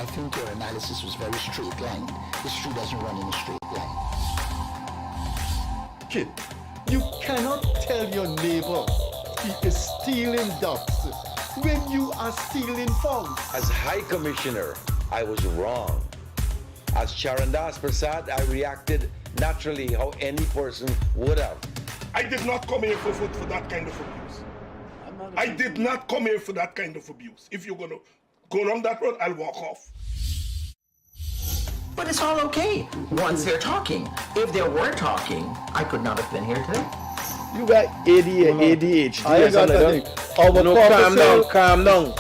I think your analysis was very straight line. History doesn't run in a straight line. Kid, you cannot tell your neighbor he is stealing ducks when you are stealing fowls. As High Commissioner, I was wrong. As Charandas Prasad, I reacted naturally how any person would have. I did not come here for that kind of abuse. I did not come here for that kind of abuse. If you're going to go down that road, I'll walk off. But it's all okay once they're talking. If they were talking, I could not have been here today. You got ADHD. I got nothing. Calm down.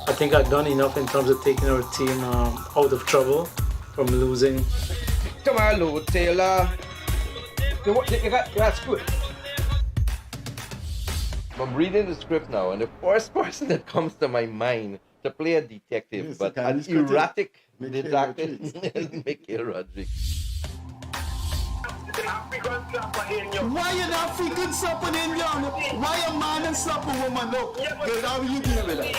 I think I've done enough in terms of taking our team out of trouble from losing. Come on, Lou Taylor. That's good. I'm reading the script now, and the first person that comes to my mind to play a detective, Yes, but an Mikhail erratic Mikhail detective Rodriguez. is Mikhail Rodriguez. Why an African slap an Indian? Why a man and slap a woman? No, girl, how you deal with that?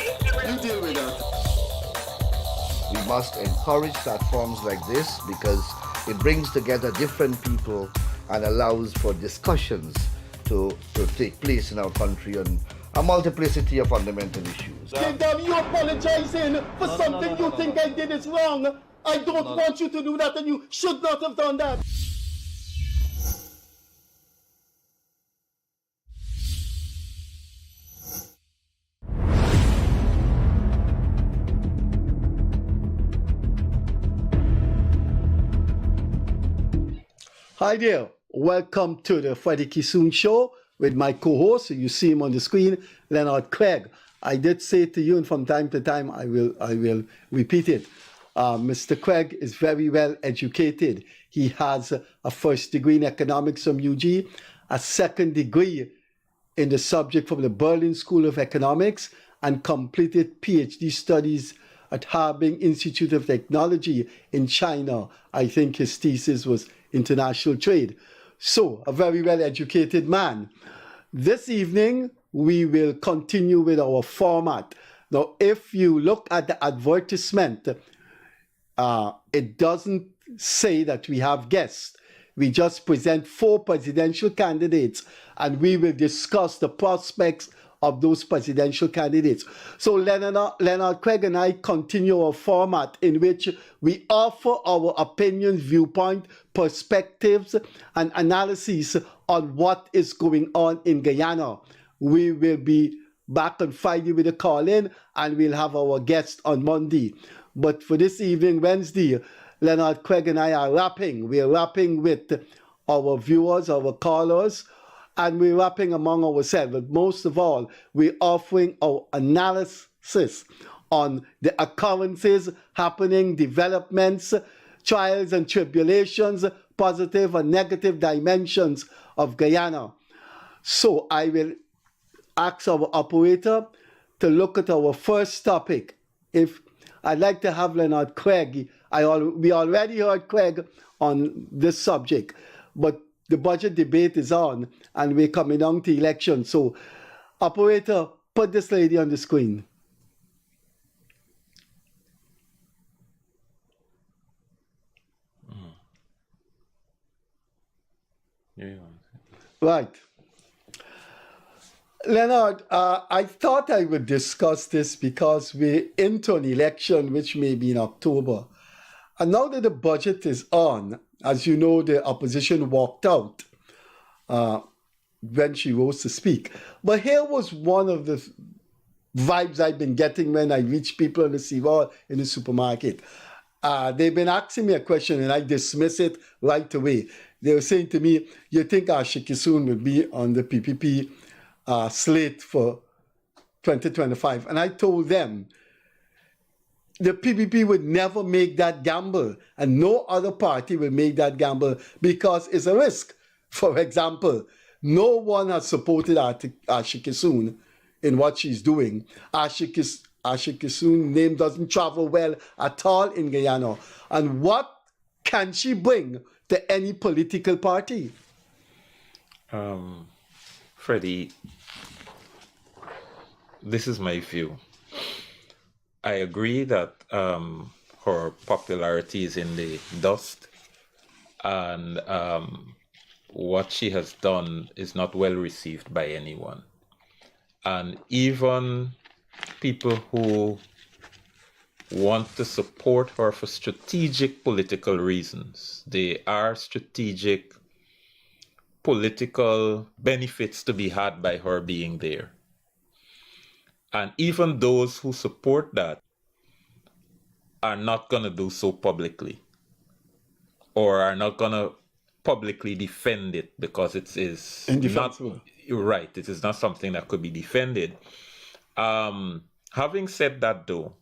You deal with that. We must encourage platforms like this because it brings together different people and allows for discussions to take place in our country on a multiplicity of fundamental issues. Kingdom, you apologizing for something you think I did is wrong. I don't want you to do that, and you should not have done that. Hi there. Welcome to the Freddie Kissoon Show with my co-host. You see him on the screen, Leonard Craig. I did say to you, and from time to time I will repeat it. Mr. Craig is very well educated. He has a first degree in economics from UG, a second degree in the subject from the Berlin School of Economics, and completed PhD studies at Harbin Institute of Technology in China. I think his thesis was international trade. So, a very well-educated man. This evening, we will continue with our format. Now, if you look at the advertisement, it doesn't say that we have guests. We just present 4 presidential candidates, and we will discuss the prospects of those presidential candidates. So Leonard Craig and I continue our format in which we offer our opinions, viewpoint, perspectives, and analyses on what is going on in Guyana. We will be back on Friday with a call-in, and we'll have our guest on Monday. But for this evening, Wednesday, Leonard Craig and I are rapping. We're rapping with our viewers, our callers, and we're rapping among ourselves. But most of all, we're offering our analysis on the occurrences happening, developments, trials and tribulations, positive and negative dimensions of Guyana. So I will ask our operator to look at our first topic. If I'd like to have Leonard Craig, we already heard Craig on this subject, but the budget debate is on, and we're coming down to election. So, operator, put this lady on the screen. Right. Leonard, I thought I would discuss this because we're into an election which may be in October. And now that the budget is on, as you know, the opposition walked out when she rose to speak. But here was one of the vibes I've been getting when I reach people on the seawall in the supermarket. They've been asking me a question and I dismiss it right away. They were saying to me, you think Frederick Kissoon will be on the PPP slate for 2025? And I told them, the PPP would never make that gamble, and no other party will make that gamble because it's a risk. For example, no one has supported Frederick Kissoon in what she's doing. Frederick Kissoon's name doesn't travel well at all in Guyana. And what can she bring to any political party? Freddie, this is my view. I agree that her popularity is in the dust, and what she has done is not well received by anyone. And even people who want to support her for strategic political reasons, there are strategic political benefits to be had by her being there. And even those who support that are not going to do so publicly, or are not going to publicly defend it, because it is indefensible. Right, it is not something that could be defended. Having said that, though,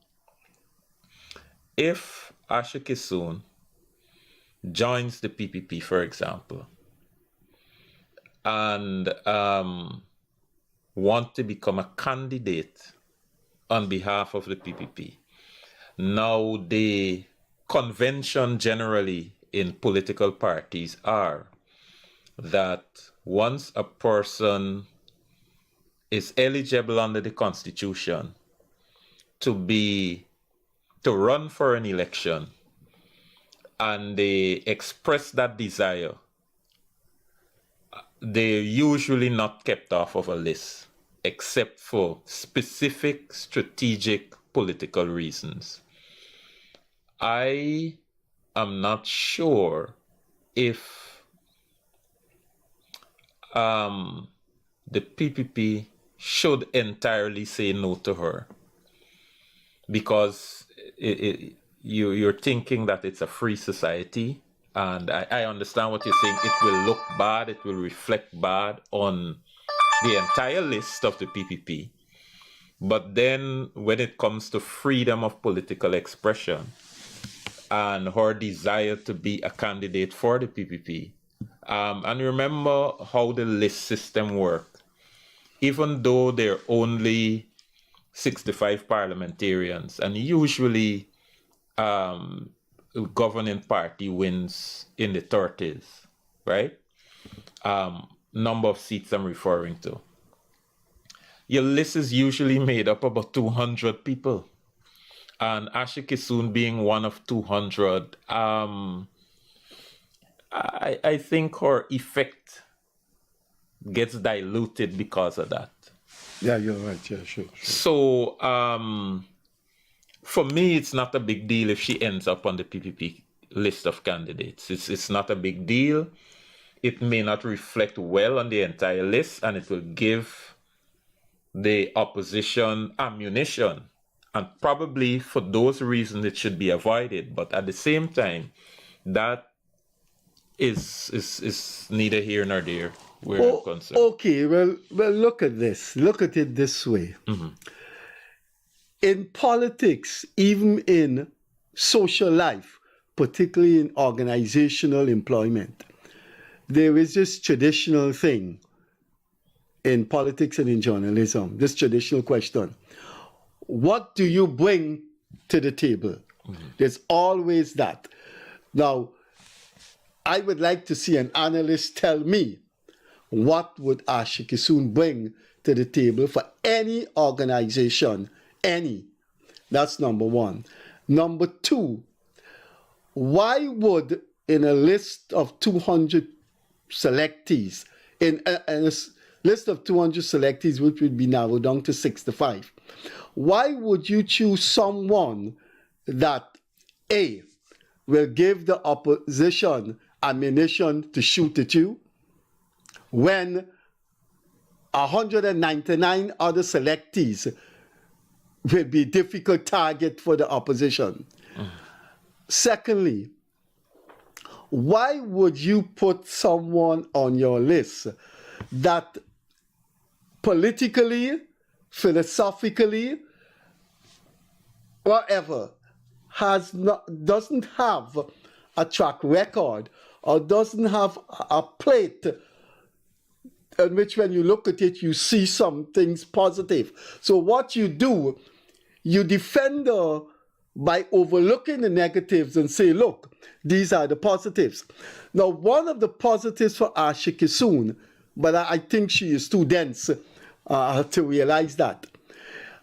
if Asha Kissoon joins the PPP, for example, and want to become a candidate on behalf of the PPP, now the convention generally in political parties are that once a person is eligible under the Constitution to run for an election, and they express that desire, they're usually not kept off of a list, except for specific strategic political reasons. I am not sure if the PPP should entirely say no to her, because you're thinking that it's a free society, and I understand what you're saying. It will look bad, it will reflect bad on the entire list of the PPP. But then when it comes to freedom of political expression and her desire to be a candidate for the PPP, and remember how the list system worked. Even though there are only 65 parliamentarians, and usually governing party wins in the 30s, right? Number of seats I'm referring to. Your list is usually made up about 200 people. And Asha Kissoon being one of 200, I think her effect gets diluted because of that. Yeah, you're right. Yeah, sure. So, for me, it's not a big deal if she ends up on the PPP list of candidates. It's not a big deal. It may not reflect well on the entire list, and it will give the opposition ammunition. And probably for those reasons, it should be avoided. But at the same time, that is neither here nor there. We're concerned. Okay, well, look at this. Look at it this way. Mm-hmm. In politics, even in social life, particularly in organizational employment, there is this traditional thing in politics and in journalism, this traditional question: what do you bring to the table? Mm-hmm. There's always that. Now, I would like to see an analyst tell me, what would Asha Kissoon bring to the table for any organization? Any. That's number one. Number two, why would, in a list of 200 selectees, in a list of 200 selectees, which would be narrowed down to 65, why would you choose someone that, A, will give the opposition ammunition to shoot at you, when 199 other selectees will be a difficult target for the opposition? Secondly, why would you put someone on your list that politically, philosophically, whatever, doesn't have a track record, or doesn't have a plate in which, when you look at it, you see some things positive? So what you do, you defend her by overlooking the negatives and say, look, these are the positives. Now, one of the positives for Asha Kissoon, but I think she is too dense to realize that,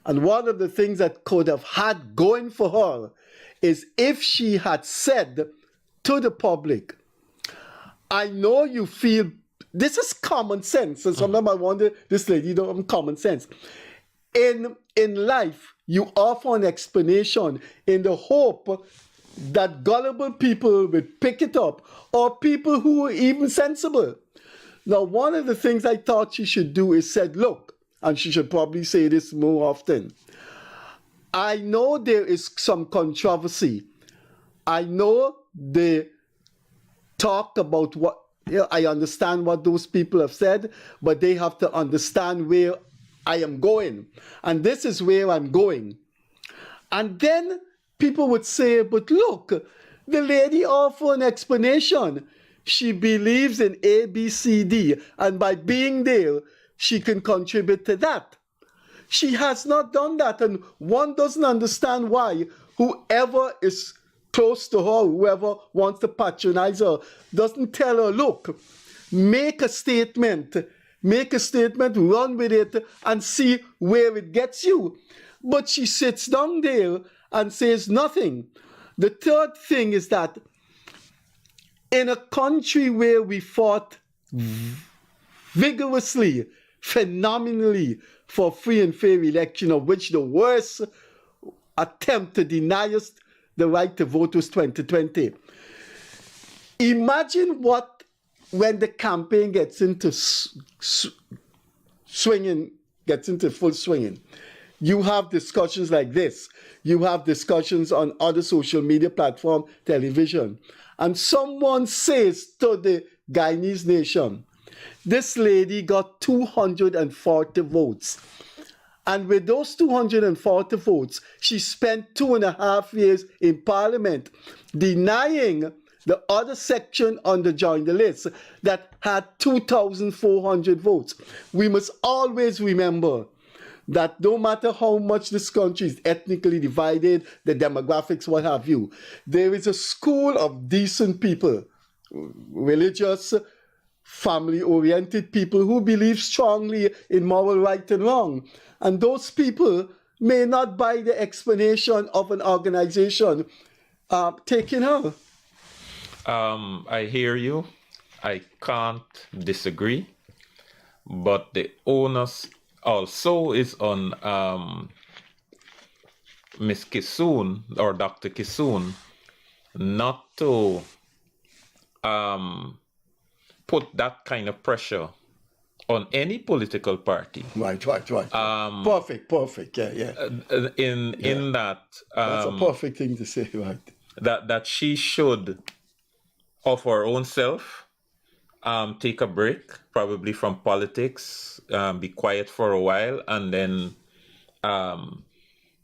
And one of the things that could have had going for her is if she had said to the public, I know you feel, this is common sense. And sometimes I wonder, this lady don't have common sense. In life, you offer an explanation in the hope that gullible people will pick it up, or people who are even sensible. Now, one of the things I thought she should do is said, look, and she should probably say this more often, I know there is some controversy. I know they talk about what, I understand what those people have said, but they have to understand where I am going. And this is where I'm going. And then people would say, but look, the lady offered an explanation. She believes in A, B, C, D, and by being there, she can contribute to that. She has not done that, and one doesn't understand why whoever is close to her, whoever wants to patronize her, doesn't tell her, look, make a statement, run with it, and see where it gets you. But she sits down there and says nothing. The third thing is that in a country where we fought vigorously, phenomenally for free and fair election, of which the worst attempt to deny us the right to vote was 2020. Imagine what, when the campaign gets into swinging, gets into full swinging. You have discussions like this. You have discussions on other social media platform, television. And someone says to the Guyanese nation, this lady got 240 votes. And with those 240 votes, she spent 2.5 years in Parliament denying the other section on the join the list that had 2,400 votes. We must always remember that no matter how much this country is ethnically divided, the demographics, what have you, there is a school of decent people, religious, family-oriented people who believe strongly in moral right and wrong. And those people may not buy the explanation of an organization taking her. I hear you. I can't disagree. But the onus also is on Miss Kissoon or Dr. Kissoon not to put that kind of pressure on any political party. Right. Perfect. Yeah. In that that's a perfect thing to say, right? That she should, of her own self, take a break, probably from politics, be quiet for a while, and then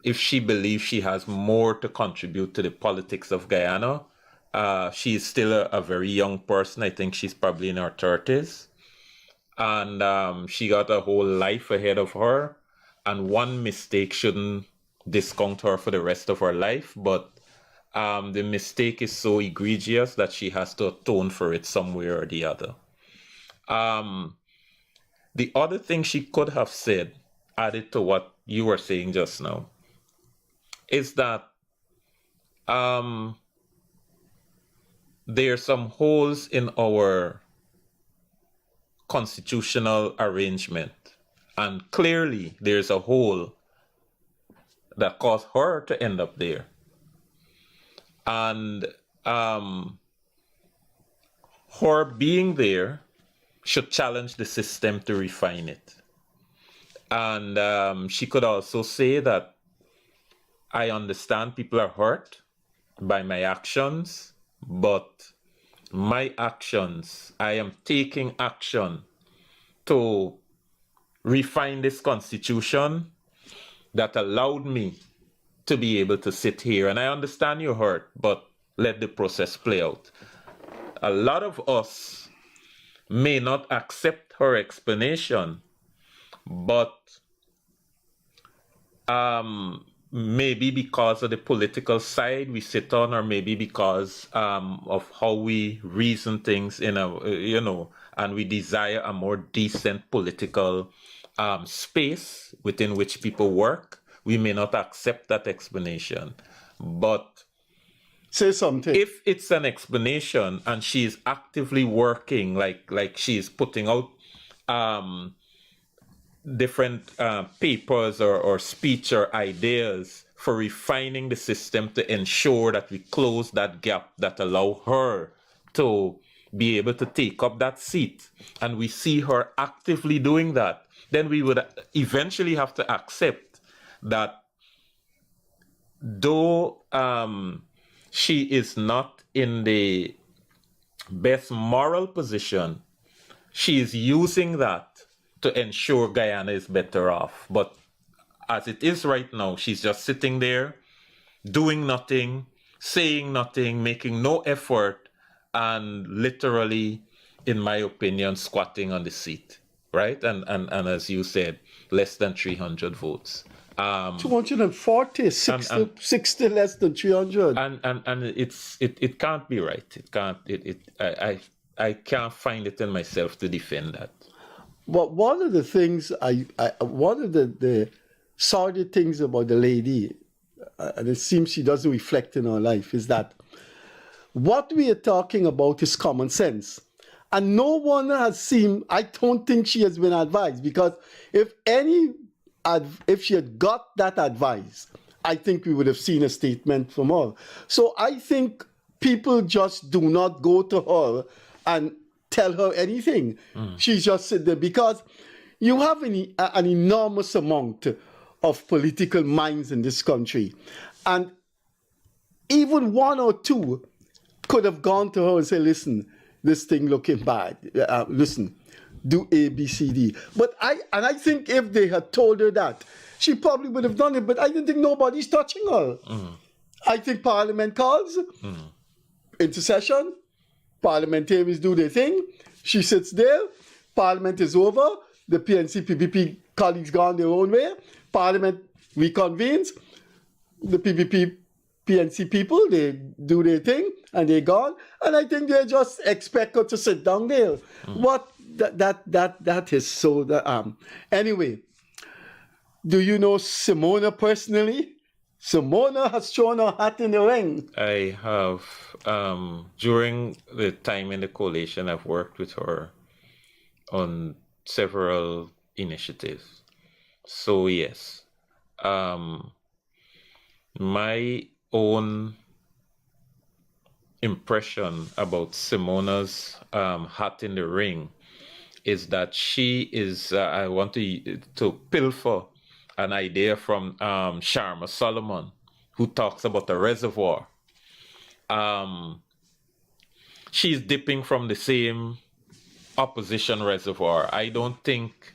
if she believes she has more to contribute to the politics of Guyana, she is still a very young person. I think she's probably in her 30s. And she got a whole life ahead of her. And one mistake shouldn't discount her for the rest of her life. But the mistake is so egregious that she has to atone for it somewhere or the other. The other thing she could have said, added to what you were saying just now, is that there are some holes in our constitutional arrangement. And clearly there's a hole that caused her to end up there. And her being there should challenge the system to refine it. And she could also say that I understand people are hurt by my actions, but my actions, I am taking action to refine this constitution that allowed me to be able to sit here. And I understand you're hurt, but let the process play out. A lot of us may not accept her explanation, but maybe because of the political side we sit on, or maybe because of how we reason things in a, and we desire a more decent political space within which people work. we may not accept that explanation. But Say something. if it's an explanation and she is actively working, like she is putting out different papers or speech or ideas for refining the system to ensure that we close that gap that allow her to be able to take up that seat, and we see her actively doing that, then we would eventually have to accept that though she is not in the best moral position, she is using that to ensure Guyana is better off. But as it is right now, she's just sitting there, doing nothing, saying nothing, making no effort, and literally, in my opinion, squatting on the seat, right? And as you said, less than 300 votes. 240, 60 less than 300. And it can't be right. It can't. I can't find it in myself to defend that. But one of the things one of the sordid things about the lady, and it seems she doesn't reflect in her life, is that what we are talking about is common sense. And no one has seen, I don't think she has been advised, because if she had got that advice, I think we would have seen a statement from her. So I think people just do not go to her and tell her anything. She's just sit there because you have an enormous amount of political minds in this country. And even one or two could have gone to her and said, listen, this thing looking bad. Listen, do A, B, C, D. But I think if they had told her that, she probably would have done it, but I don't think nobody's touching her. I think Parliament calls, into session, parliamentarians do their thing, she sits there, Parliament is over, the PNC, PPP colleagues gone their own way, Parliament reconvenes, the PPP, PNC people, they do their thing, and they're gone, and I think they just expect her to sit down there. What, that is so, anyway, do you know Simona personally? Simona has thrown her hat in the ring. I have. During the time in the coalition, I've worked with her on several initiatives. So, yes. My own impression about Simona's hat in the ring is that she is, I want to pilfer an idea from Sharma Solomon, who talks about a reservoir. She's dipping from the same opposition reservoir. I don't think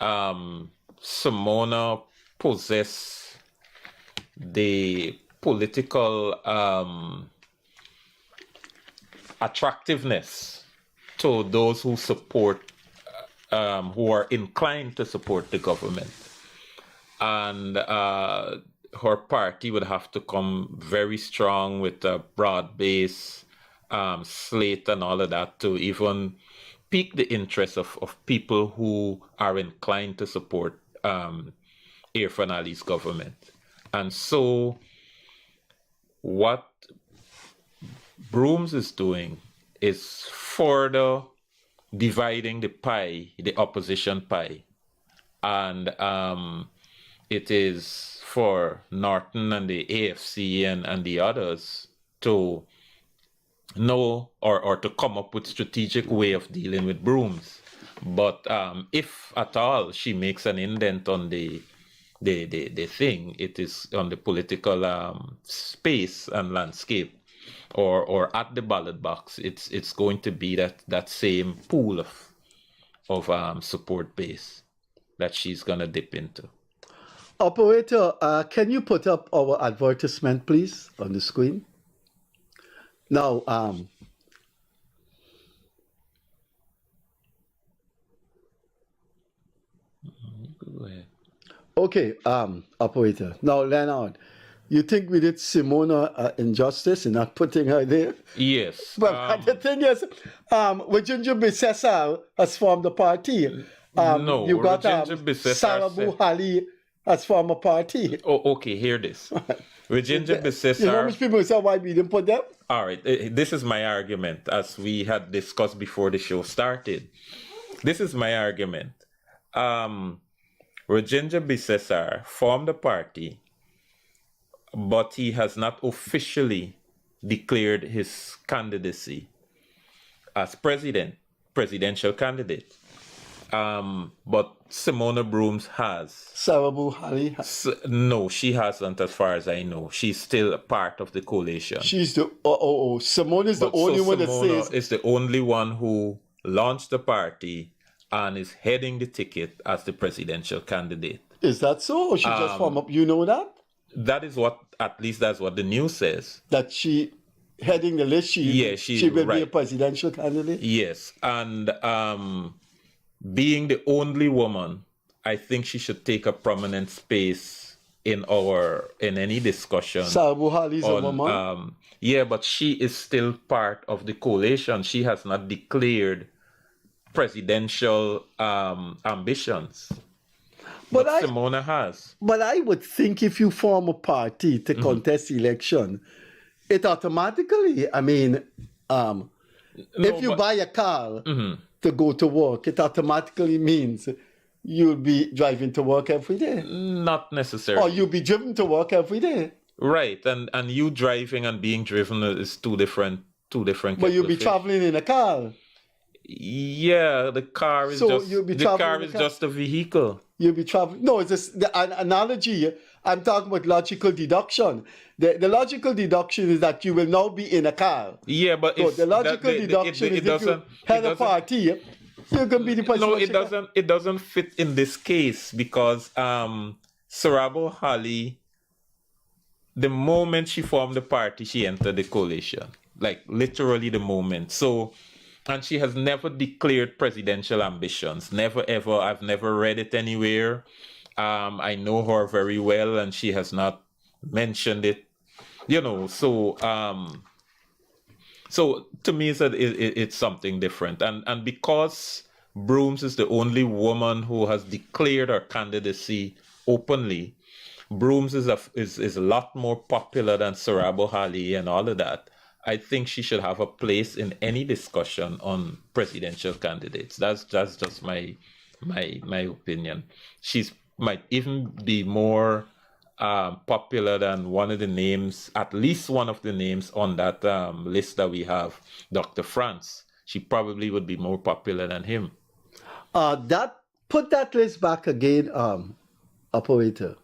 Simona possesses the political attractiveness to those who support, who are inclined to support the government. And her party would have to come very strong with a broad base slate and all of that to even pique the interest of people who are inclined to support Irfan Ali's government. And so what Brooms is doing is further dividing the pie, the opposition pie. And it is for Norton and the AFC and the others to know or to come up with strategic way of dealing with Brooms. But if at all she makes an indent on the thing, it is on the political space and landscape, or at the ballot box. It's going to be that same pool of support base that she's gonna dip into. Operator, can you put up our advertisement, please, on the screen? Now, Go ahead. okay, operator. Now, Leonard, you think we did Simona injustice in not putting her there? Yes. But the thing is, Rajendra Bisesa has formed a party. No, you got Rajendra Bisesa Sarabu said- Hali has formed a party. Oh, okay, hear this. Virginia You know Bissessar. which people say why we didn't put them? All right, this is my argument, as we had discussed before the show started. This is my argument. Virginia Bissessar formed a party, but he has not officially declared his candidacy as presidential candidate. But Simona Brooms has. Sarah Buhari. No, she hasn't, as far as I know. She's still a part of the coalition. She's the Simone is the But only so one that Simona says is the only one who launched the party and is heading the ticket as the presidential candidate. is that so? Or she just formed up? You know that? That is what, at least that's what the news says. That she heading the list. She will be a presidential candidate. Yes, and being the only woman, I think she should take a prominent space in any discussion. Sarah Buhari is a woman. Yeah, but she is still part of the coalition. She has not declared presidential ambitions. But Simona has. But I would think if you form a party to contest election, it automatically, if you buy a car to go to work, it automatically means you'll be driving to work every day. Not necessarily. Or you'll be driven to work every day. Right, and you driving and being driven is two different. But you'll be traveling in a car. Yeah, the car is just a vehicle. You'll be traveling. No, it's an analogy. I'm talking about logical deduction. The logical deduction is that you will now be in a car. Yeah, but so the logical deduction is if you head a party, you can be the president. No, it doesn't fit in this case because Sarabo Hali, the moment she formed the party, she entered the coalition. Like literally the moment. So, and she has never declared presidential ambitions. Never ever. I've never read it anywhere. I know her very well, and she has not mentioned it. So to me, it's something different. And because Brooms is the only woman who has declared her candidacy openly, Brooms is a lot more popular than Sarabo Hali and all of that. I think she should have a place in any discussion on presidential candidates. That's just my opinion. She might even be more popular than one of the names, at least one of the names on that list that we have, Dr. France. She probably would be more popular than him. Put that list back again, operator.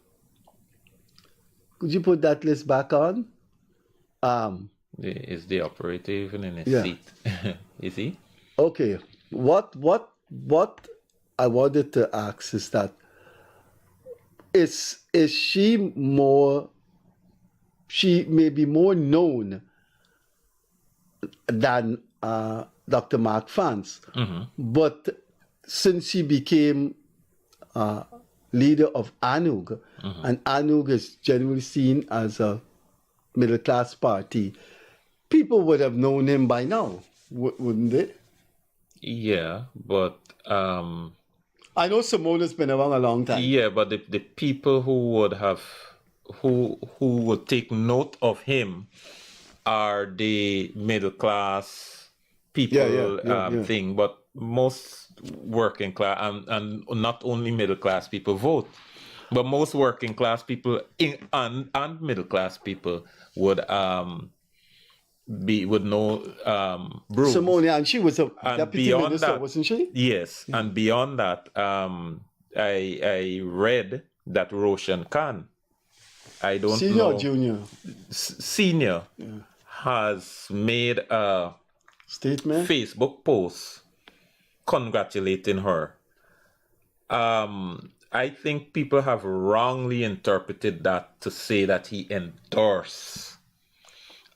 Could you put that list back on? Is the operator even in his seat? Is he? Okay. What I wanted to ask is that is she may be more known than Dr. Mark France, but since she became leader of ANUG, and ANUG is generally seen as a middle-class party, people would have known him by now, wouldn't they? Yeah, but I know Simona's been around a long time. Yeah, but the people who would take note of him are the middle-class people thing, but most working class and not only middle-class people vote, but most working class people and middle-class people would know Brooms. Simone, and she was a deputy minister, wasn't she? Yes, and beyond that, I read that Roshan Khan, I don't Senior know. Or junior? Senior has made a statement, Facebook post congratulating her. I think people have wrongly interpreted that to say that he endorsed.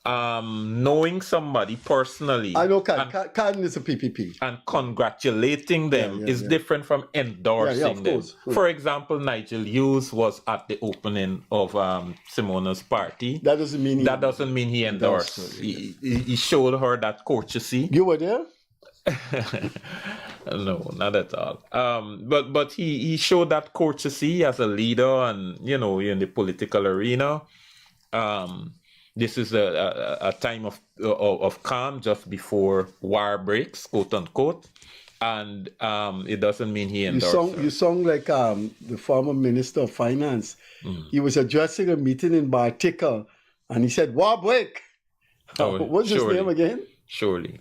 Knowing somebody personally, I know Khan is a PPP, and congratulating them is different from endorsing them. For example, Nigel Hughes was at the opening of Simona's party. That doesn't mean he endorsed. He showed her that courtesy. You were there. No, not at all. But he showed that courtesy as a leader, and in the political arena. This is a time of calm just before war breaks, quote unquote, and it doesn't mean he endorsed her. You sound like the former Minister of Finance. He was addressing a meeting in Bartica, and he said, "War break." What's his name again? Surely.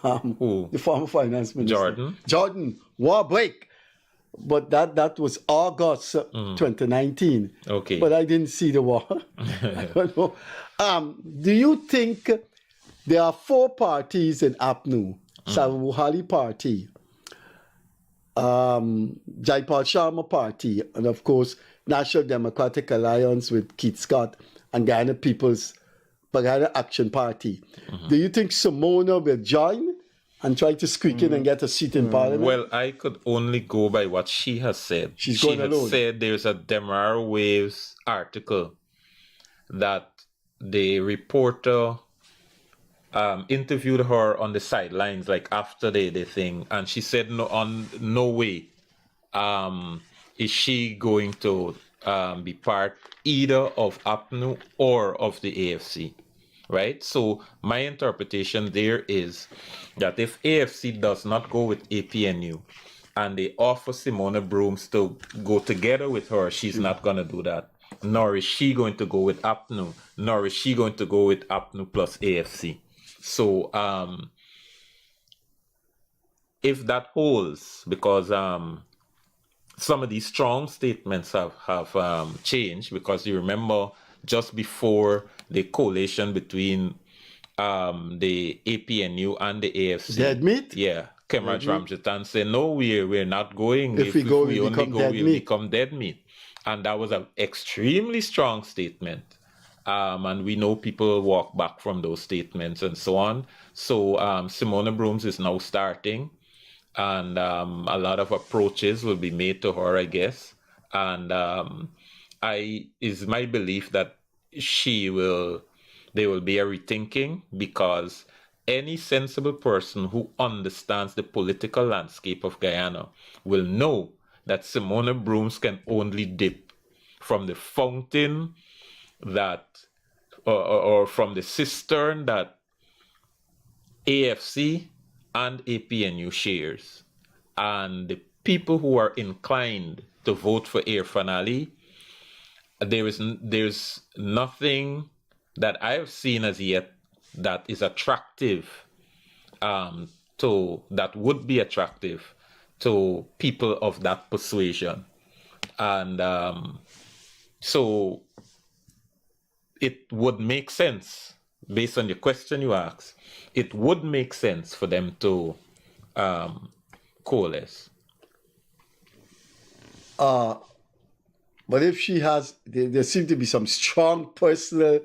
Who? The former finance minister. Jordan. War break. But that was August 2019. Okay. But I didn't see the war. I don't know. Do you think there are 4 parties in APNU? Savuhali Party, Jaipal Sharma Party, and of course National Democratic Alliance with Keith Scott and Guyana Action Party. Do you think Simona will join and try to squeak in and get a seat in Parliament? Well, I could only go by what she has said. She has said there's a Demerara Waves article that the reporter interviewed her on the sidelines, like after the thing, and she said no way is she going to be part either of APNU or of the AFC, right? So my interpretation there is that if AFC does not go with APNU and they offer Simona Brooms to go together with her, she's not going to do that. Nor is she going to go with APNU, nor is she going to go with APNU plus AFC. So if that holds, because some of these strong statements have changed, because you remember just before the coalition between the APNU and the AFC. Dead meat? Yeah. Kemraj Ramjatan said, no, we're not going. If we only go, we'll become dead meat. And that was an extremely strong statement. And we know people walk back from those statements and so on. So Simona Brooms is now starting. And a lot of approaches will be made to her, I guess. And is my belief that there will be a rethinking, because any sensible person who understands the political landscape of Guyana will know that Simona Brooms can only dip from the fountain that, or from the cistern that AFC and APNU shares. And the people who are inclined to vote for Irfan Ali, there's nothing that I've seen as yet that is attractive that would be attractive to people of that persuasion. And so it would make sense, based on the question you asked, it would make sense for them to coalesce. But if she has, there seem to be some strong personal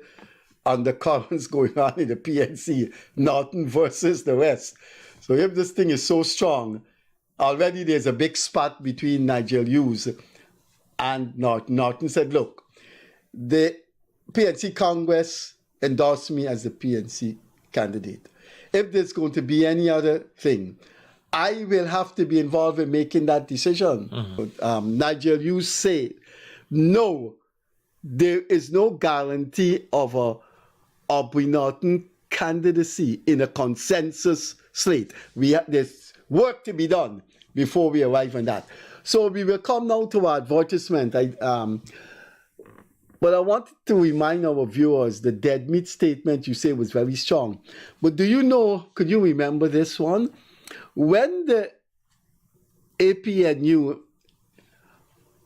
undercurrents going on in the PNC, Norton versus the West. So if this thing is so strong, already there's a big spat between Nigel Hughes and Norton. Norton said, look, the PNC Congress endorsed me as the PNC candidate. If there's going to be any other thing, I will have to be involved in making that decision. Nigel Hughes said, no, there is no guarantee of a Aubrey Norton candidacy in a consensus slate. There's work to be done before we arrive on that. So we will come now to our advertisement. But I wanted to remind our viewers the dead meat statement you say was very strong. But do you know, could you remember this one? When the APNU,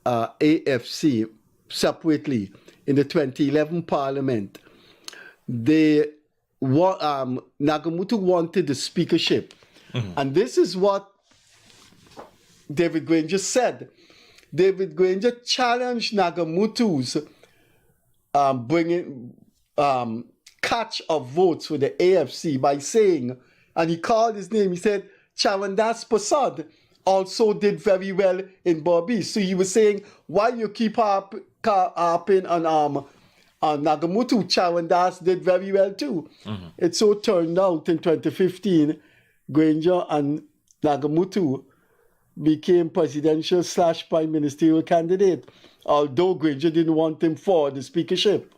AFC, separately in the 2011 parliament, Nagamutu wanted the speakership. And this is what David Granger said. David Granger challenged Nagamutu's bringing catch of votes for the AFC by saying, and he called his name, he said, Charandas Prasad also did very well in Bobby. So he was saying, why you keep harping on Nagamutu, Charandas did very well too. It so turned out in 2015, Granger and Nagamutu became presidential / prime ministerial candidate, although Granger didn't want him for the speakership.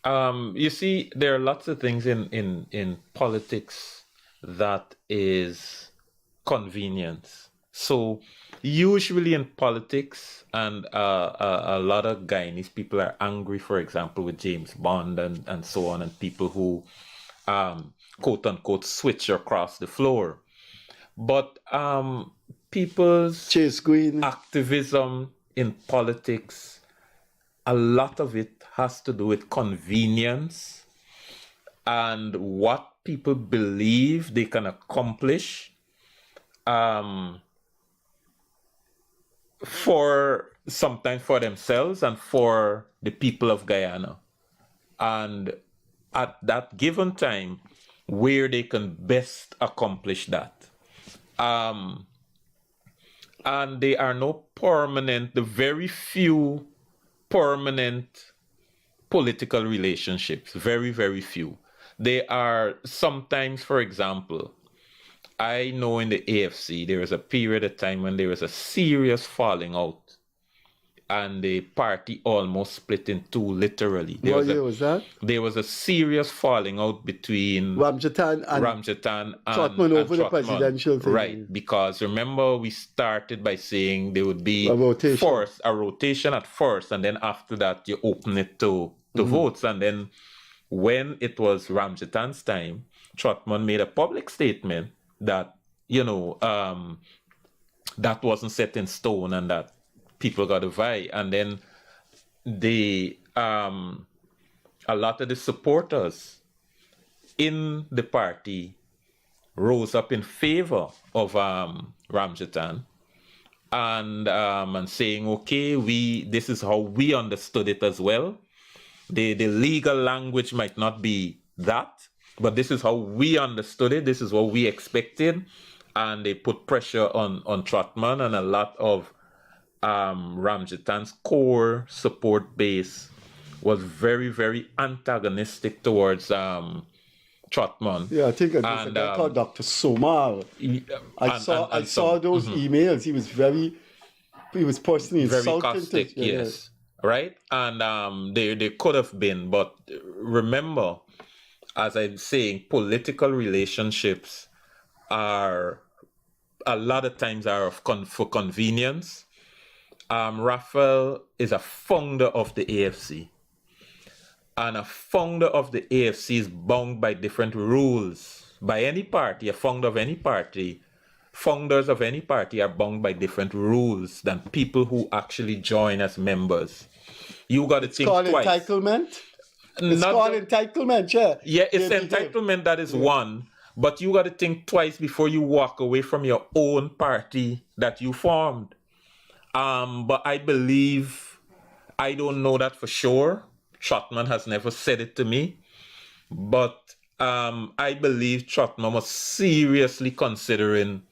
You see, there are lots of things in politics that is convenience. So usually in politics, and a lot of Guyanese people are angry, for example, with James Bond and so on, and people who quote unquote switch across the floor. But people's Chase Green activism in politics, a lot of it has to do with convenience and what people believe they can accomplish for sometimes for themselves and for the people of Guyana. And at that given time, where they can best accomplish that. And there are no permanent, the very few permanent political relationships, very, very few. They are sometimes, for example, I know in the AFC, there was a period of time when there was a serious falling out and the party almost split in two, literally. What year was that? There was a serious falling out between Ramjatan and Trotman over the presidential thing. Right, because remember we started by saying there would be a rotation at first, and then after that you open it to votes. And then when it was Ramjatan's time, Trotman made a public statement that, that wasn't set in stone and that people got to vie. And then a lot of the supporters in the party rose up in favor of Ramjatan and saying, okay, this is how we understood it as well. The legal language might not be that, but this is how we understood it. This is what we expected. And they put pressure on Trotman, and a lot of Ramjatan's core support base was very, very antagonistic towards Trotman. Yeah, I think I called Dr. Somar. I saw those emails. He was personally very insulting. Caustic, yes. Right? And they could have been, but remember, as I'm saying, political relationships are a lot of times are for convenience. Raphael is a founder of the AFC. And a founder of the AFC is bound by different rules. By any party, a founder of any party, founders of any party are bound by different rules than people who actually join as members. You got to think twice. It's called entitlement? It's called entitlement, yeah. Yeah, it's entitlement that is one. But you got to think twice before you walk away from your own party that you formed. But I believe, I don't know that for sure. Trotman has never said it to me. But I believe Trotman was seriously considering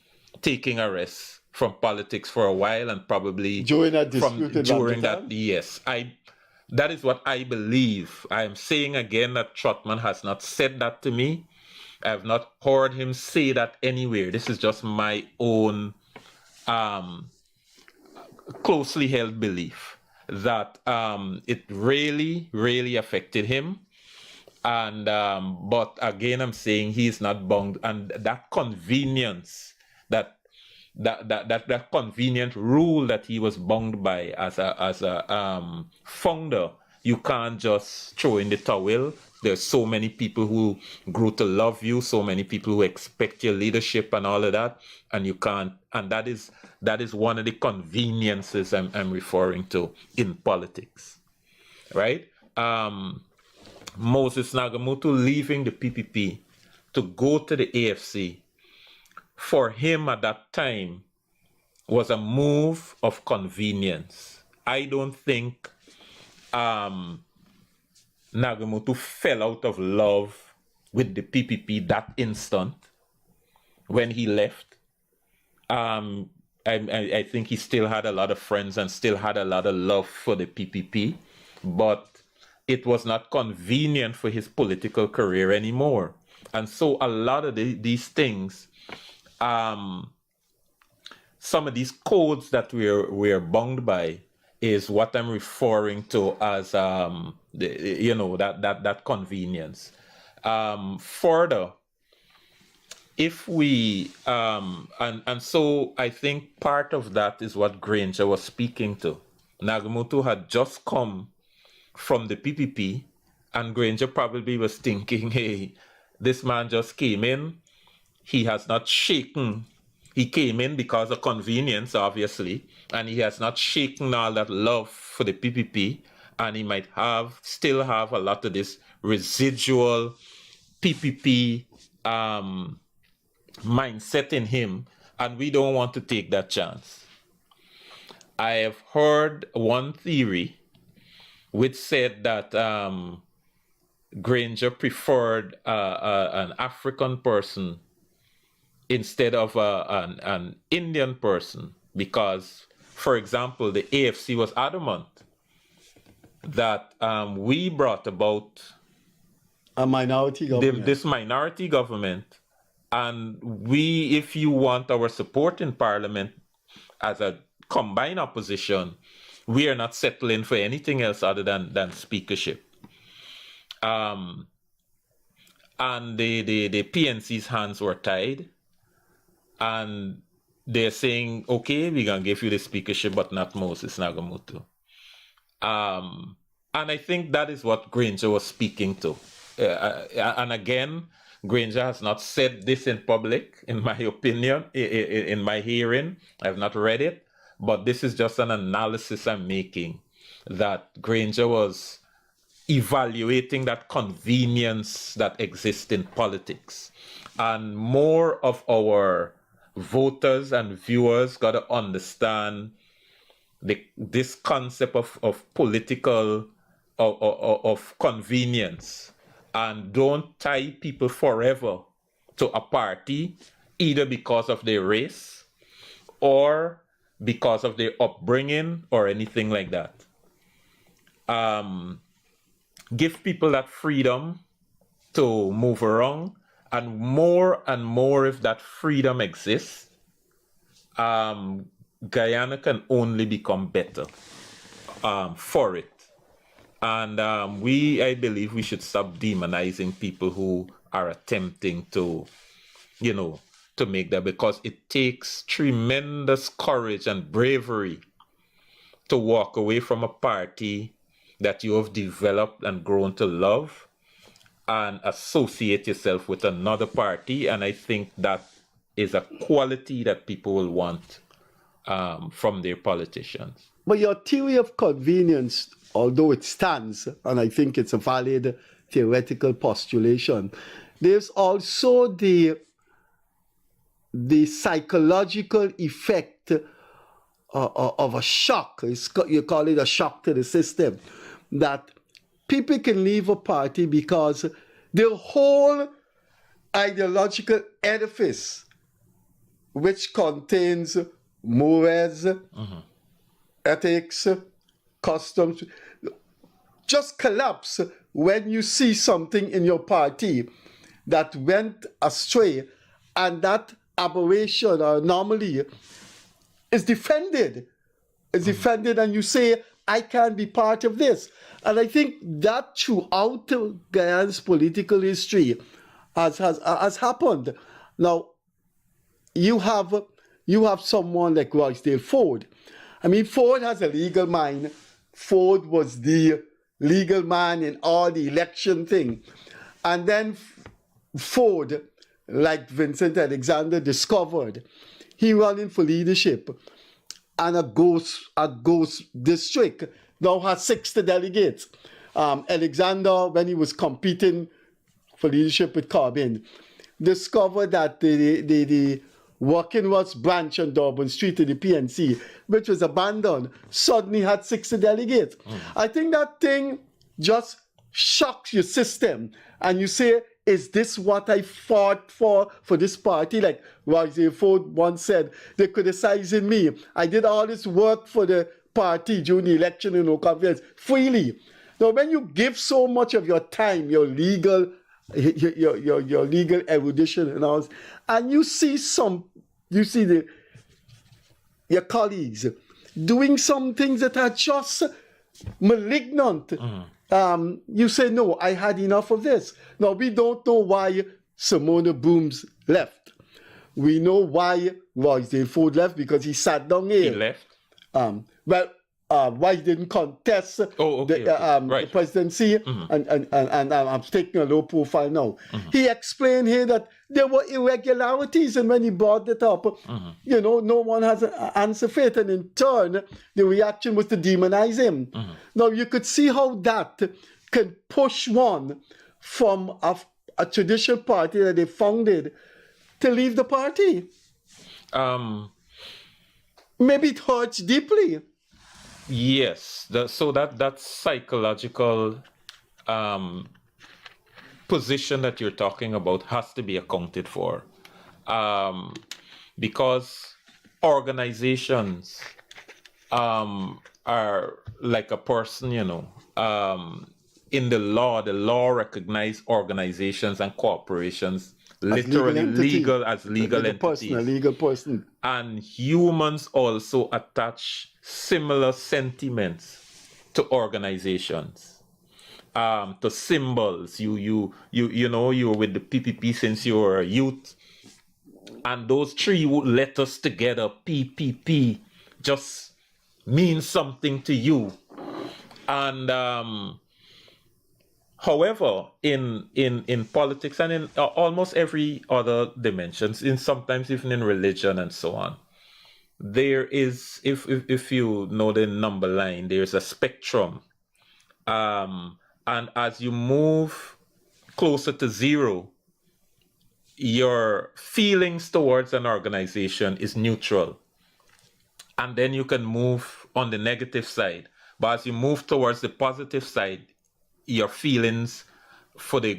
taking a rest from politics for a while, and probably during that dispute during that, yes. That is what I believe. I am saying again that Trotman has not said that to me. I have not heard him say that anywhere. This is just my own closely held belief that it really, really affected him. And but again, I'm saying he's not bound, and that convenience, that convenient rule that he was bound by as a founder, you can't just throw in the towel. There's so many people who grew to love you, so many people who expect your leadership and all of that, and you can't. And that is one of the conveniences I'm referring to in politics, right? Moses Nagamutu leaving the PPP to go to the AFC, for him at that time, was a move of convenience. I don't think Nagamutu fell out of love with the PPP that instant when he left. I think he still had a lot of friends and still had a lot of love for the PPP, but it was not convenient for his political career anymore. And so a lot of these things some of these codes that we're bound by is what I'm referring to as that convenience. Further, if we and so I think part of that is what Granger was speaking to. Nagamutu had just come from the PPP, and Granger probably was thinking, hey, this man just came in, he has not shaken. He came in because of convenience, obviously, and he has not shaken all that love for the PPP, and he might still have a lot of this residual PPP mindset in him, and we don't want to take that chance. I have heard one theory which said that Granger preferred an African person instead of an Indian person because, for example, the AFC was adamant that we brought about a minority government. This minority government, and we, if you want our support in Parliament as a combined opposition, we are not settling for anything else other than speakership. And the PNC's hands were tied, and they're saying, okay, we're going to give you the speakership, but not Moses Nagamutu. And I think that is what Granger was speaking to. And again, Granger has not said this in public, in my opinion, in my hearing. I've not read it, but this is just an analysis I'm making, that Granger was evaluating that convenience that exists in politics. And more of our voters and viewers got to understand this concept of political, of convenience, and don't tie people forever to a party, either because of their race or because of their upbringing or anything like that. Give people that freedom to move around, and more if that freedom exists, Guyana can only become better for it. And I believe we should stop demonizing people who are attempting to make that, because it takes tremendous courage and bravery to walk away from a party that you have developed and grown to love and associate yourself with another party. And I think that is a quality that people will want from their politicians. But your theory of convenience, although it stands, and I think it's a valid theoretical postulation, there's also the psychological effect of a shock. You call it a shock to the system, that people can leave a party because their whole ideological edifice, which contains mores, ethics, customs, just collapse when you see something in your party that went astray, and that aberration or anomaly is defended. It's defended, and you say, I can't be part of this. And I think that throughout Guyana's political history has happened. Now, you have someone like Roysdale Ford. I mean, Ford has a legal mind. Ford was the legal man in all the election thing. And then Ford, like Vincent Alexander discovered, he running for leadership, and a ghost district now has 60 delegates. Alexander, when he was competing for leadership with Corbyn, discovered that the Working West branch on Durban Street of the PNC, which was abandoned, suddenly had 60 delegates. I think that thing just shocks your system, and you say, is this what I fought for this party? Like Roger Ford once said, they're criticizing me. I did all this work for the party during the election in no confidence freely. Now, when you give so much of your time, your legal your legal erudition and all, and you see your colleagues doing some things that are just malignant. You say, no, I had enough of this. Now, we don't know why Simona Booms left. We know why Royce Ford left, because he sat down here. He left. Why he didn't contest the presidency, and I'm taking a low profile now. He explained here that there were irregularities, and when he brought it up, no one has an answer for it, and in turn, the reaction was to demonize him. Now, you could see how that can push one from a traditional party that they founded to leave the party. Maybe it hurts deeply. Yes, that psychological position that you're talking about has to be accounted for, because organizations are like a person, in the law recognizes organizations and corporations literally legal entities. A legal person. And humans also attach similar sentiments to organizations, to symbols. You were with the PPP since you were a youth, and those three letters together, PPP, just means something to you. And however, in politics and in almost every other dimensions, sometimes even in religion and so on, there is, if you know the number line, there's a spectrum. And as you move closer to zero, your feelings towards an organization is neutral. And then you can move on the negative side. But as you move towards the positive side, your feelings for the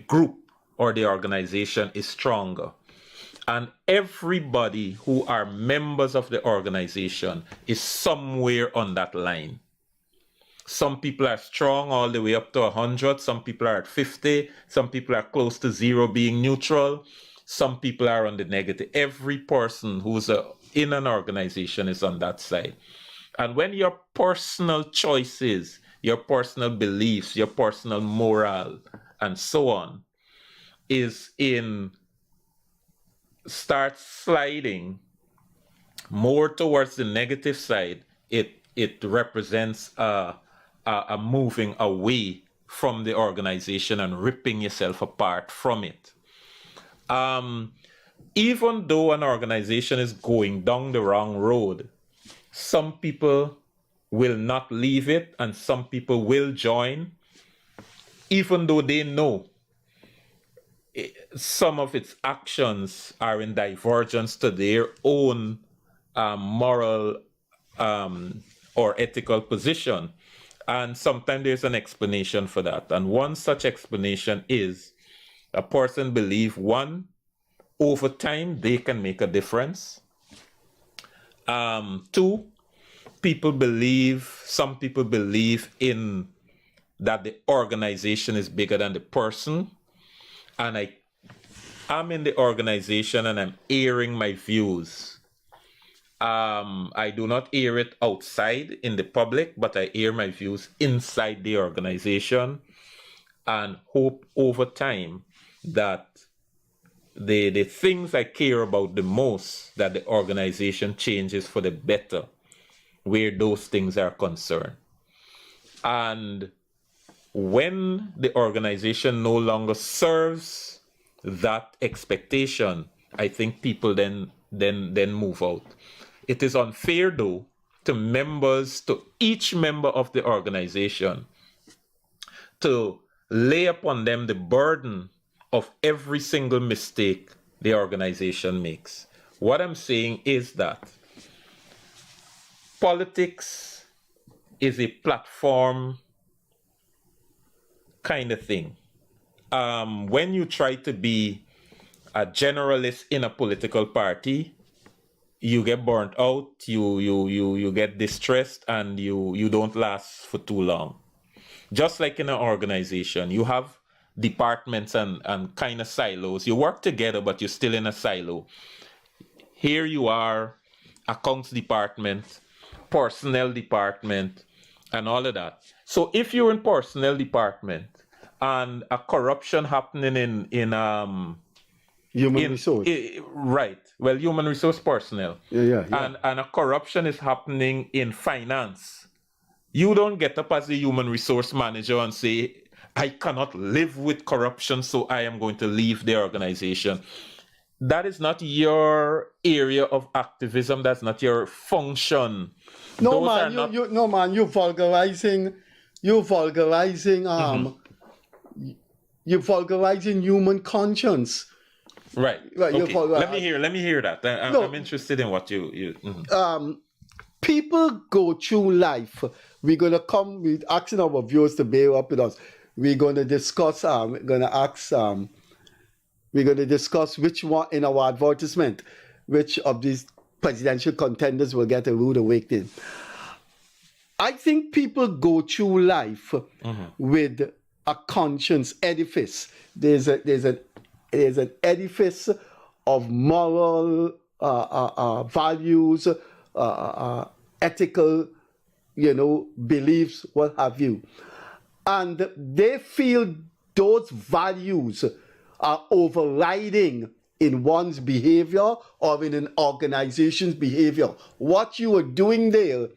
group or the organization is stronger. And everybody who are members of the organization is somewhere on that line. Some people are strong all the way up to 100. Some people are at 50. Some people are close to zero, being neutral. Some people are on the negative. Every person who's in an organization is on that side. And when your personal choices, your personal beliefs, your personal moral, and so on, starts sliding more towards the negative side, it represents a moving away from the organization and ripping yourself apart from it. Even though an organization is going down the wrong road, some people will not leave it and some people will join, even though they know some of its actions are in divergence to their own moral or ethical position. And sometimes there's an explanation for that. And one such explanation is a person believes, one, over time they can make a difference. Two, some people believe in that the organization is bigger than the person. And I'm in the organization and I'm airing my views. I do not air it outside in the public, but I air my views inside the organization and hope over time that the things I care about the most, that the organization changes for the better where those things are concerned. And when the organization no longer serves that expectation, I think people then move out. It is unfair, though, to each member of the organization to lay upon them the burden of every single mistake the organization makes. What I'm saying is that politics is a platform kind of thing. When you try to be a generalist in a political party, you get burnt out, you get distressed, and you don't last for too long. Just like in an organization, you have departments and kind of silos. You work together, but you're still in a silo. Here you are, accounts department, personnel department, and all of that. So if you're in personnel department and a corruption happening in Human resource. Right. Well, human resource personnel. Yeah. And a corruption is happening in finance. You don't get up as a human resource manager and say, I cannot live with corruption, so I am going to leave the organization. That is not your area of activism. That's not your function. No, man, you're vulgarizing you're vulgarizing human conscience. Right. Okay. Let me hear that. I'm interested in what you people go through life. We're asking our viewers to bear up with us. We're gonna discuss which one in our advertisement, which of these presidential contenders will get a rude awakening. I think people go through life with a conscience edifice. There's an edifice of moral values, ethical, beliefs, what have you. And they feel those values are overriding in one's behavior or in an organization's behavior. What you are doing there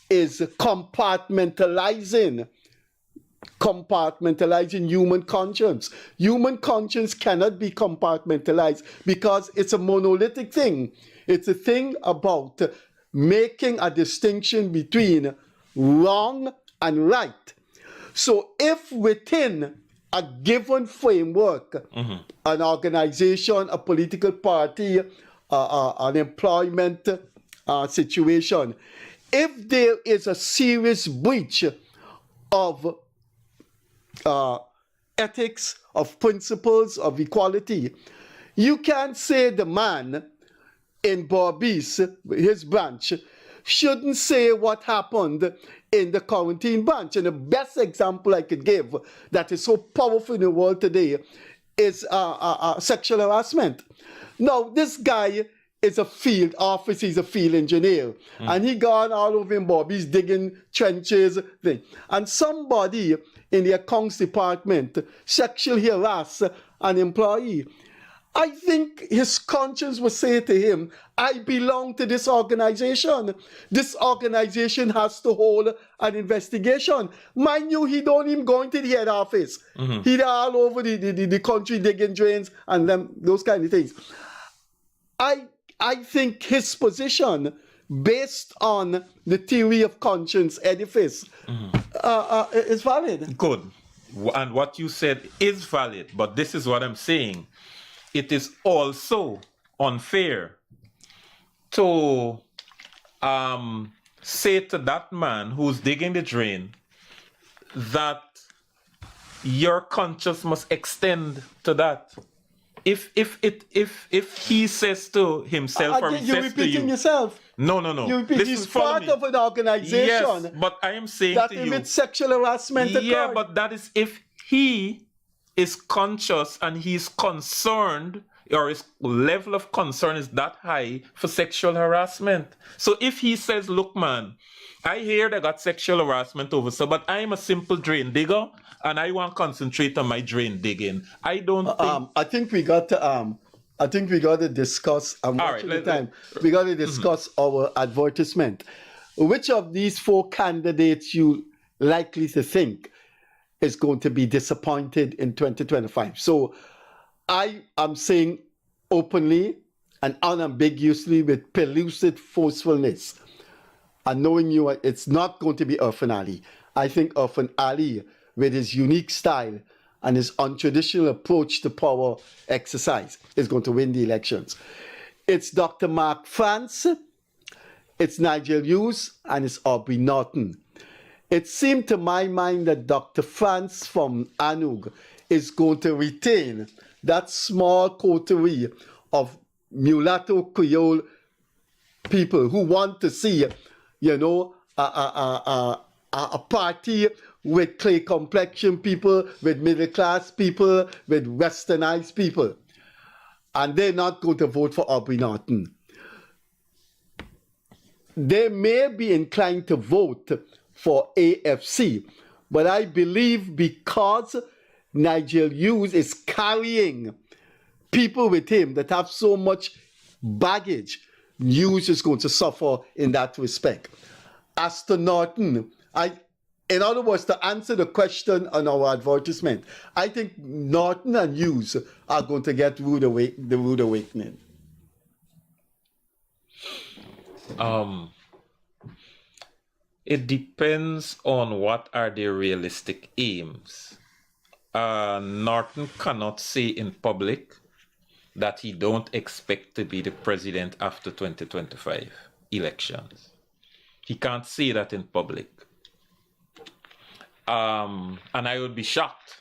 is compartmentalizing human conscience. Human conscience cannot be compartmentalized because it's a monolithic thing. It's a thing about making a distinction between wrong and right. So if within a given framework, an organization, a political party, an employment situation, if there is a serious breach of ethics, of principles, of equality, you can't say the man in Barbies, his branch, shouldn't say what happened in the quarantine branch. And the best example I could give that is so powerful in the world today is sexual harassment. Now, this guy is a field officer, he's a field engineer, and he gone all over in Barbies digging trenches. And somebody in the accounts department sexually harass an employee. I think his conscience would say to him, I belong to this organization. This organization has to hold an investigation. Mind you, he don't even go into the head office. He's all over the country digging drains and those kind of things. I think his position, based on the theory of conscience edifice, is valid. Good. And what you said is valid, but this is what I'm saying. It is also unfair to say to that man who's digging the drain that your conscience must extend to that. If he says to himself or he you're says to you, repeating yourself. No. He's part of an organization. Yes, but I am saying that to you, with sexual harassment. Yeah, but that is if he is conscious and he's concerned, or his level of concern is that high for sexual harassment. So if he says, look, man, I hear they got sexual harassment over so, but I'm a simple drain digger and I want to concentrate on my drain digging. I don't think... I think we got to discuss, we got to discuss our advertisement. Which of these four candidates you likely to think is going to be disappointed in 2025? So I am saying openly and unambiguously with pellucid forcefulness, and knowing you, it's not going to be Irfan Ali. I think Irfan Ali, with his unique style and his untraditional approach to power exercise, is going to win the elections. It's Dr. Mark France, it's Nigel Hughes, and it's Aubrey Norton. It seemed to my mind that Dr. France from Anug is going to retain that small coterie of mulatto Creole people who want to see, a party with clay complexion people, with middle class people, with westernized people. And they're not going to vote for Aubrey Norton. They may be inclined to vote for AFC, but I believe because Nigel Hughes is carrying people with him that have so much baggage, Hughes is going to suffer in that respect. As to Norton, in other words, to answer the question on our advertisement, I think Norton and Hughes are going to get the rude awakening. It depends on what are their realistic aims. Norton cannot say in public that he don't expect to be the president after 2025 elections. He can't say that in public. And I would be shocked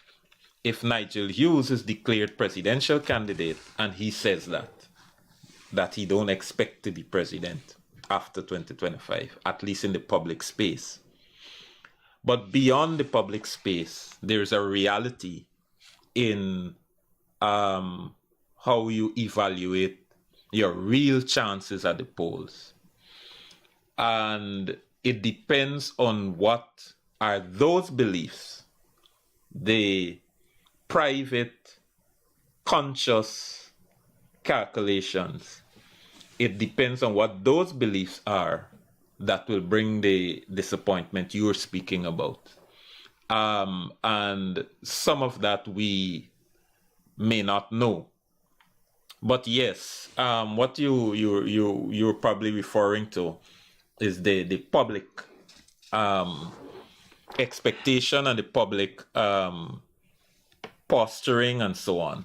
if Nigel Hughes is declared presidential candidate and he says that he don't expect to be president after 2025, at least in the public space. But beyond the public space, there's a reality in how you evaluate your real chances at the polls. And it depends on what are those beliefs, the private, conscious calculations. It depends on what those beliefs are that will bring the disappointment you're speaking about. And some of that we may not know. But yes, what you're probably referring to is the public expectation and the public posturing and so on.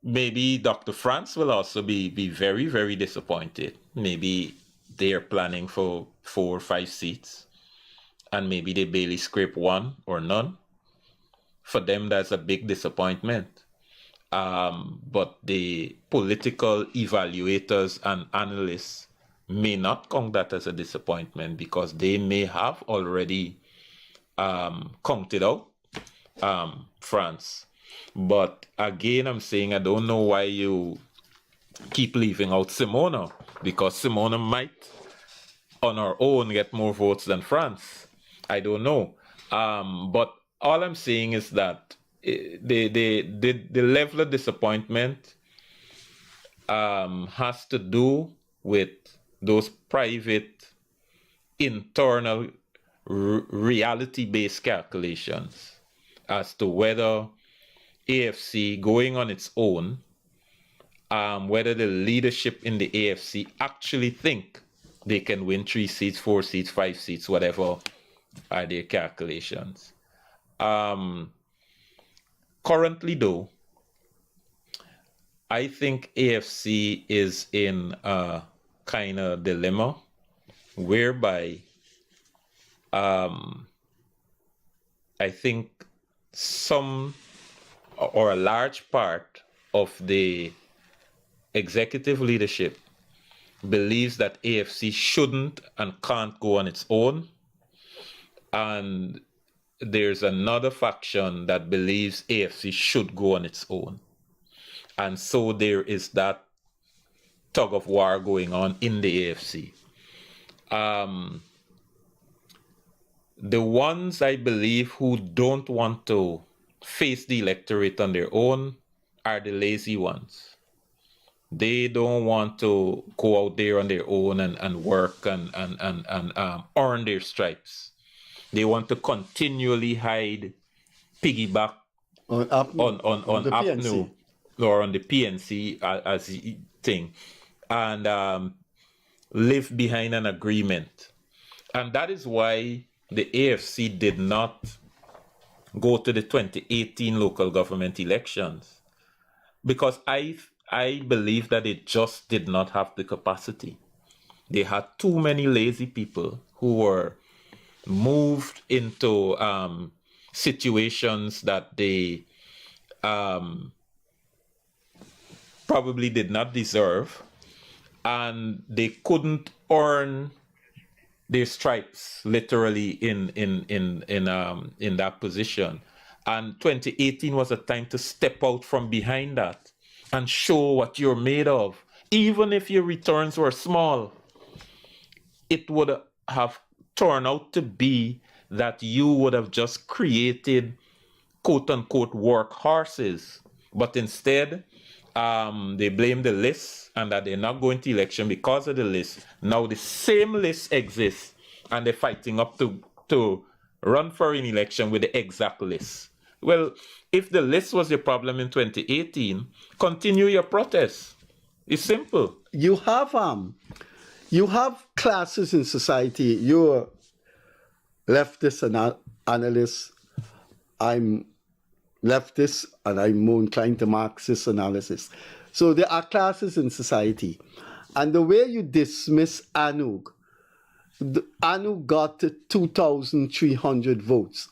Maybe Dr. France will also be very, very disappointed. Maybe they are planning for 4 or 5 seats, and maybe they barely scrape 1 or none. For them, that's a big disappointment. But the political evaluators and analysts may not count that as a disappointment because they may have already counted out France. But again, I'm saying I don't know why you keep leaving out Simona, because Simona might on her own get more votes than France. I don't know. But all I'm saying is that the level of disappointment has to do with those private, internal, reality-based calculations as to whether AFC going on its own, whether the leadership in the AFC actually think they can win 3 seats, 4 seats, 5 seats, whatever are their calculations. Currently, though, I think AFC is in a kind of dilemma whereby I think some or a large part of the executive leadership believes that AFC shouldn't and can't go on its own. And there's another faction that believes AFC should go on its own. And so there is that tug of war going on in the AFC. The ones I believe who don't want to face the electorate on their own are the lazy ones. They don't want to go out there on their own and work and earn their stripes. They want to continually piggyback on APNU or on the PNC as a thing, and live behind an agreement. And that is why the AFC did not go to the 2018 local government elections, because I believe that it just did not have the capacity. They had too many lazy people who were moved into situations that they probably did not deserve, and they couldn't earn their stripes literally in that position. And 2018 was a time to step out from behind that and show what you're made of. Even if your returns were small, it would have turned out to be that you would have just created quote unquote workhorses. But instead, they blame the list and that they're not going to election because of the list. Now the same list exists and they're fighting up to run for an election with the exact list. Well, if the list was your problem in 2018, continue your protest. It's simple. You have classes in society. You're leftist and analyst. I'm leftist and I'm more inclined to Marxist analysis. So there are classes in society. And the way you dismiss Anug got 2,300 votes.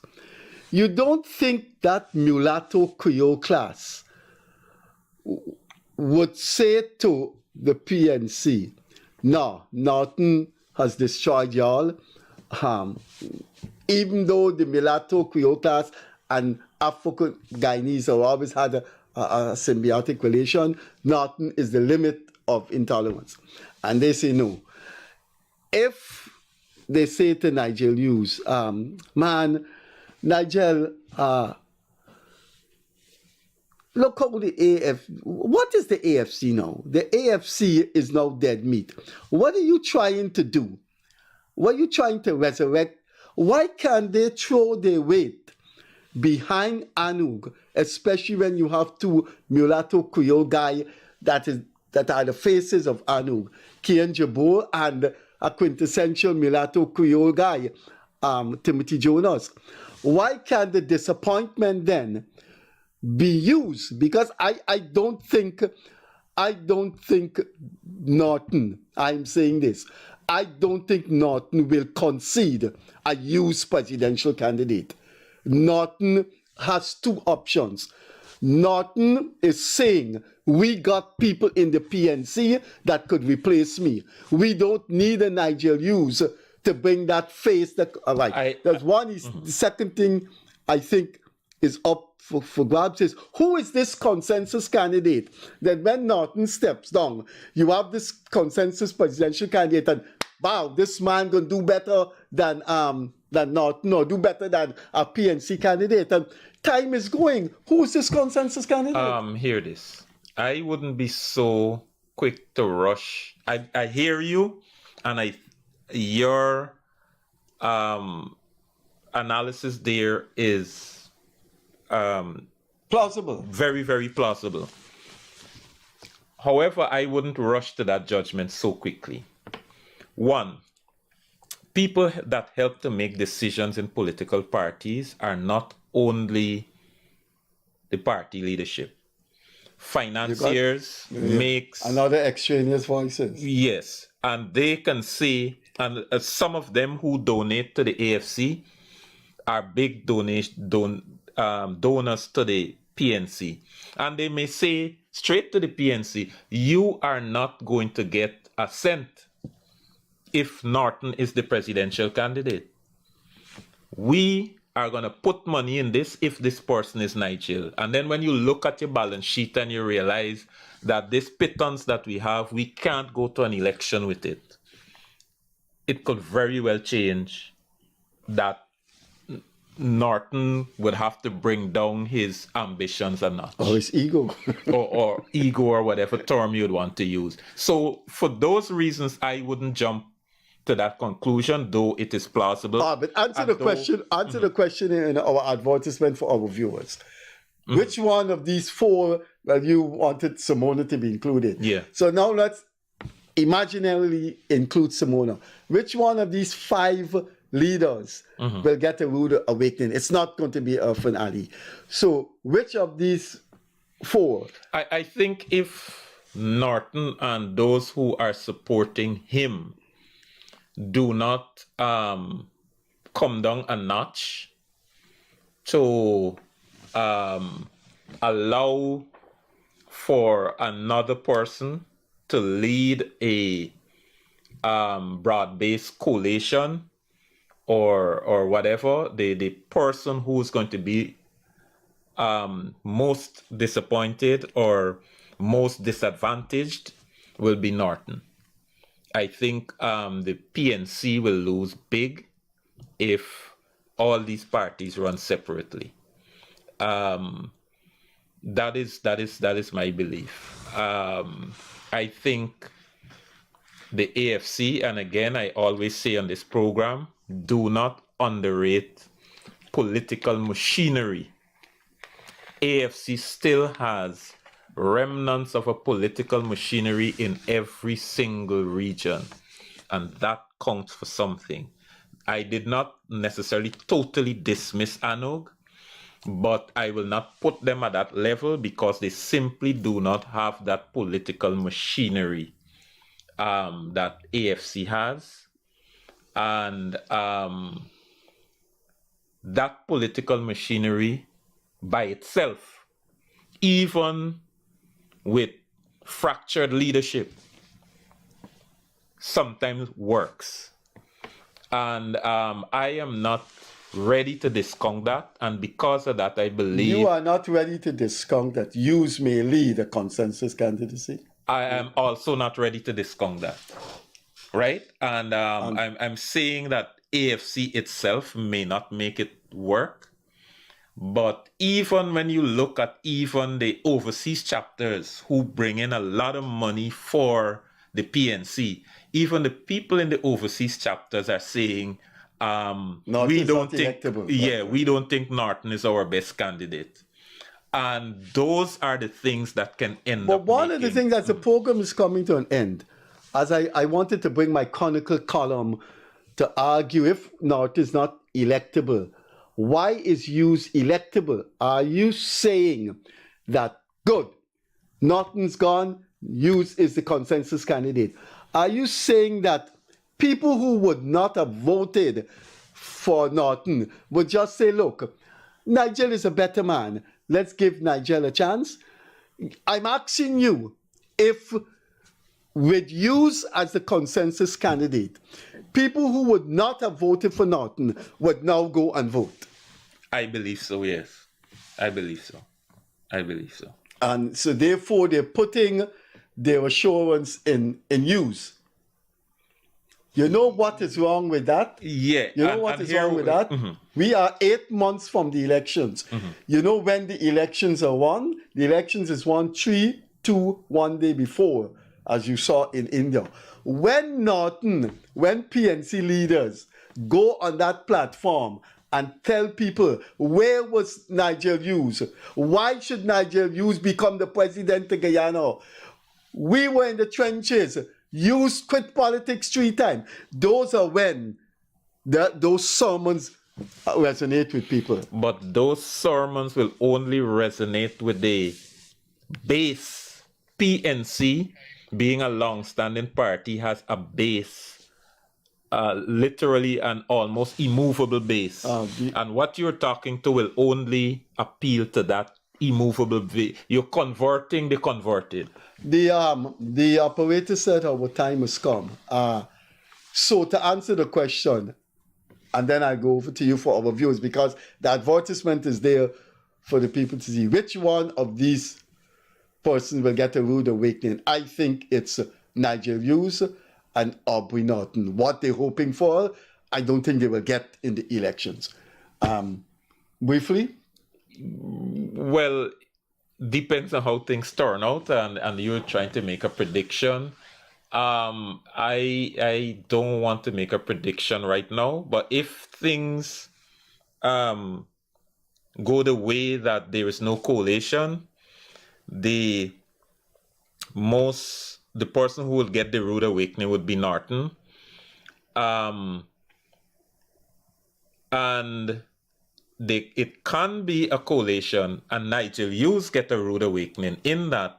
You don't think that mulatto Creole class would say to the PNC, no, Norton has destroyed y'all, even though the mulatto Creole class and African Guyanese have always had a symbiotic relation, Norton is the limit of intolerance. And they say no. If they say to Nigel Hughes, man, Nigel, look how what is the AFC now? The AFC is now dead meat. What are you trying to do? What are you trying to resurrect? Why can't they throw their weight behind Anug, especially when you have two mulatto Creole guys that are the faces of Anug, Kian Jabor and a quintessential mulatto Creole guy, Timothy Jonas. Why can't the disappointment then be used? Because I don't think Norton, I'm saying this, I don't think Norton will concede a used presidential candidate. Norton has two options. Norton is saying, we got people in the PNC that could replace me. We don't need a Nigel Hughes to bring that face. There's one. The second thing I think is up for grabs is, who is this consensus candidate? That when Norton steps down, you have this consensus presidential candidate, and wow, this man gonna do better than Norton, or do better than a PNC candidate. And time is going. Who is this consensus candidate? Hear this. I wouldn't be so quick to rush. I hear you, and your analysis there is plausible. Very, very plausible. However, I wouldn't rush to that judgment so quickly. One, people that help to make decisions in political parties are not only the party leadership. Financiers makes another extraneous voices. Yes, and they can say, and some of them who donate to the AFC are big donors to the PNC, and they may say straight to the PNC, you are not going to get a cent if Norton is the presidential candidate. We are going to put money in this if this person is Nigel. And then when you look at your balance sheet and you realize that this pittance that we have, we can't go to an election with it. It could very well change that Norton would have to bring down his ambitions a notch. Or his ego. or ego, or whatever term you'd want to use. So for those reasons, I wouldn't jump to that conclusion, though it is plausible. But answer the question in our advertisement for our viewers. Mm-hmm. Which one of these four that you wanted Simona to be included? Yeah. So now let's imaginarily include Simona. Which one of these five leaders will get a rude awakening? It's not going to be a finale. So which of these four? I think if Norton and those who are supporting him do not come down a notch to allow for another person to lead a broad-based collation or whatever, the person who's going to be most disappointed or most disadvantaged will be Norton. I think the PNC will lose big if all these parties run separately. That is my belief. I think the AFC, and again, I always say on this program, do not underrate political machinery. AFC still has remnants of a political machinery in every single region, and that counts for something. I did not necessarily totally dismiss ANOG, but I will not put them at that level because they simply do not have that political machinery that AFC has. And that political machinery by itself, even with fractured leadership, sometimes works. And I am not ready to discount that, and because of that, I believe... You are not ready to discount that Hughes may lead a consensus candidacy? I am also not ready to discount that, right? And I'm saying that AFC itself may not make it work, but even when you look at even the overseas chapters who bring in a lot of money for the PNC, even the people in the overseas chapters are saying, we don't think, we don't think Norton is our best candidate. And those are the things that can end up. But one of the things that the program is coming to an end, as I wanted to bring my Chronicle column to argue if Norton is not electable, why is Hughes electable? Are you saying that, good, Norton's gone, Hughes is the consensus candidate? Are you saying that people who would not have voted for Norton would just say, look, Nigel is a better man, let's give Nigel a chance? I'm asking you, if with Hughes as the consensus candidate, people who would not have voted for Norton would now go and vote? I believe so, yes. I believe so. And so therefore they're putting their assurance in Hughes. You know what is wrong with that? Yeah. You know what is wrong with that? Mm-hmm. We are 8 months from the elections. Mm-hmm. You know when the elections are won? The elections is won 3-2 day before, as you saw in India. When PNC leaders go on that platform and tell people, where was Nigel Hughes? Why should Nigel Hughes become the president of Guyana? We were in the trenches. Hughes quit politics 3 times. Those are when those sermons resonate with people. But those sermons will only resonate with the base. PNC, being a long-standing party, has a base, literally an almost immovable base. And what you're talking to will only appeal to that immovable base. You're converting the converted. The operator said our time has come. So to answer the question, and then I go over to you for our viewers, because the advertisement is there for the people to see which one of these persons will get a rude awakening. I think it's Nigel Hughes and Aubrey Norton. What they're hoping for, I don't think they will get in the elections. Briefly? Well, depends on how things turn out, and you're trying to make a prediction. I don't want to make a prediction right now, but if things go the way that there is no coalition, the person who will get the rude awakening would be Norton. And it can be a coalition and Nigel Hughes get a rude awakening, in that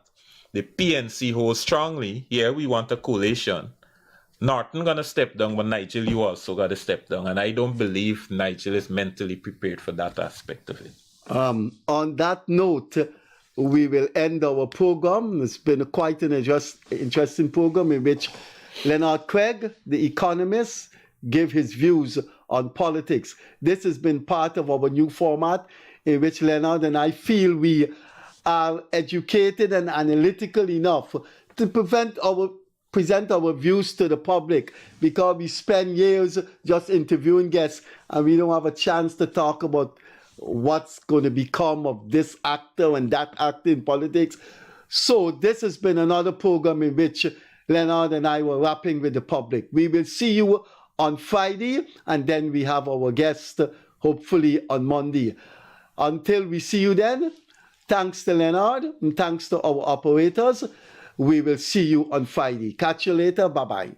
the PNC holds strongly, we want a coalition. Norton gonna step down, but Nigel, you also gotta step down. And I don't believe Nigel is mentally prepared for that aspect of it. On that note, we will end our program. It's been quite an interesting program in which Leonard Craig, the economist, give his views on politics. This has been part of our new format in which Leonard and I feel we are educated and analytical enough to present our views to the public, because we spend years just interviewing guests and we don't have a chance to talk about what's going to become of this actor and that actor in politics. So this has been another program in which Leonard and I were rapping with the public. We will see you on Friday, and then we have our guest hopefully on Monday. Until we see you then, thanks to Leonard and thanks to our operators. We will see you on Friday. Catch you later. Bye-bye.